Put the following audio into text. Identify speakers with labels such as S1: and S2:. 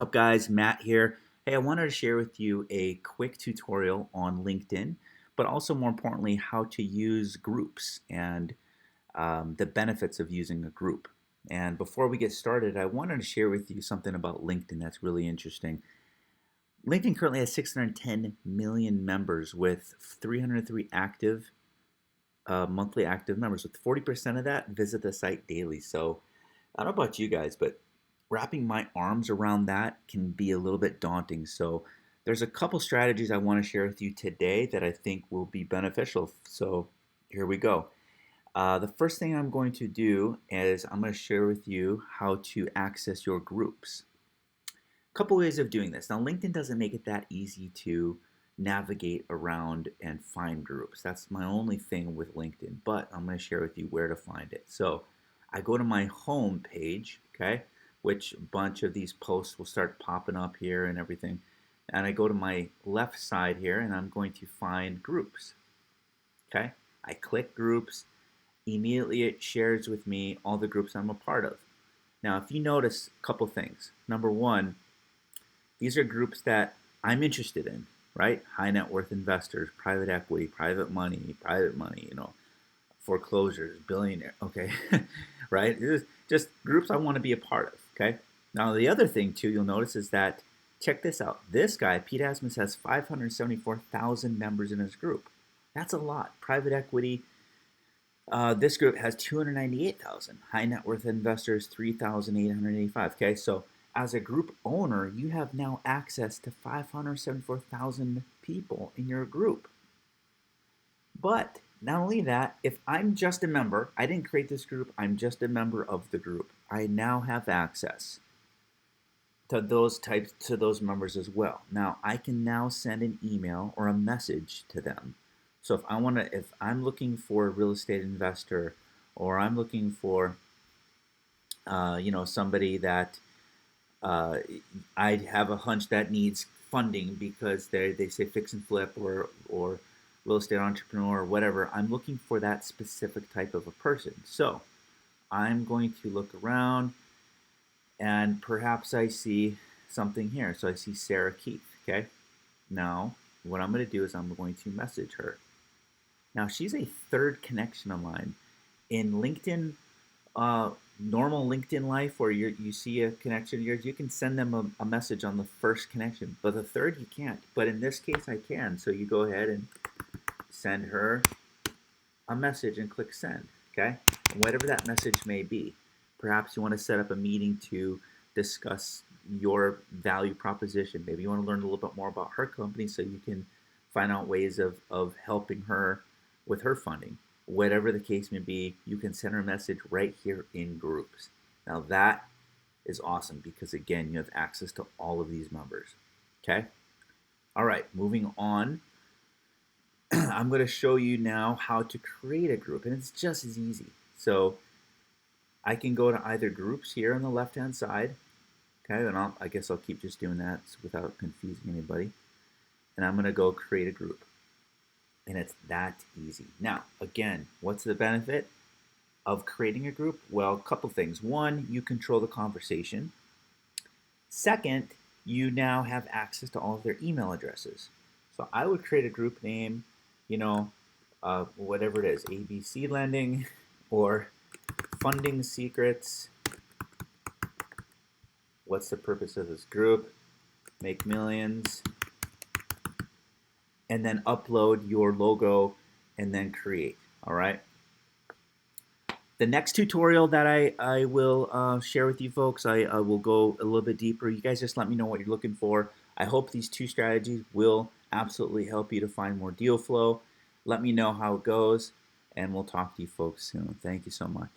S1: Up guys, Matt here. Hey, I wanted to share with you a quick tutorial on LinkedIn, but also more importantly, how to use groups and the benefits of using a group. And before we get started, I wanted to share with you something about LinkedIn that's really interesting. LinkedIn currently has 610 million members with 303 active monthly active members, with 40% of that visit the site daily. So I don't know about you guys, but wrapping my arms around that can be a little bit daunting. So there's a couple strategies I want to share with you today that I think will be beneficial. So here we go. The first thing I'm going to do is I'm going to share with you how to access your groups. A couple ways of doing this. Now, LinkedIn doesn't make it that easy to navigate around and find groups. That's my only thing with LinkedIn, but I'm going to share with you where to find it. So I go to my home page, okay, which a bunch of these posts will start popping up here and everything. And I go to my left side here and I'm going to find groups, okay? I click groups, immediately it shares with me all the groups I'm a part of. Now, if you notice a couple things. Number one, these are groups that I'm interested in, right? High net worth investors, private equity, private money, foreclosures, billionaire, okay, right? This is just groups I want to be a part of, okay? Now, the other thing, too, you'll notice is that, check this out. This guy, Pete Asmus, has 574,000 members in his group. That's a lot. Private equity, this group has 298,000. High net worth investors, 3,885. Okay, so as a group owner, you have now access to 574,000 people in your group. But not only that, if I'm just a member, I didn't create this group, I'm just a member of the group. I now have access to those members as well. Now I can now send an email or a message to them. So if I'm looking for a real estate investor, or I'm looking for somebody that uh, I have a hunch that needs funding because they say fix and flip, or real estate entrepreneur or whatever. I'm looking for that specific type of a person. So I'm going to look around and perhaps I see something here. So I see Sarah Keith. Okay. Now what I'm going to do is I'm going to message her. Now she's a third connection of mine in LinkedIn. uh, Normal LinkedIn life, where you see a connection of yours, you can send them a message on the first connection, but the third you can't. But in this case, I can. So you go ahead and send her a message and click send, okay? Whatever that message may be. Perhaps you want to set up a meeting to discuss your value proposition. Maybe you want to learn a little bit more about her company so you can find out ways of helping her with her funding. Whatever the case may be, you can send her a message right here in groups. Now that is awesome because again, you have access to all of these members. Okay? All right, moving on. I'm going to show you now how to create a group, and it's just as easy. So I can go to either groups here on the left hand side. Okay, and I guess I'll keep just doing that without confusing anybody. And I'm going to go create a group. And it's that easy. Now, again, what's the benefit of creating a group? Well, a couple things. One, you control the conversation. Second, you now have access to all of their email addresses. So I would create a group name, you know, whatever it is, ABC Lending or Funding Secrets. What's the purpose of this group? Make millions. And then upload your logo and then create. All right. The next tutorial that I will share with you folks, I will go a little bit deeper. You guys just let me know what you're looking for. I hope these two strategies will absolutely help you to find more deal flow. Let me know how it goes, and we'll talk to you folks soon. Thank you so much.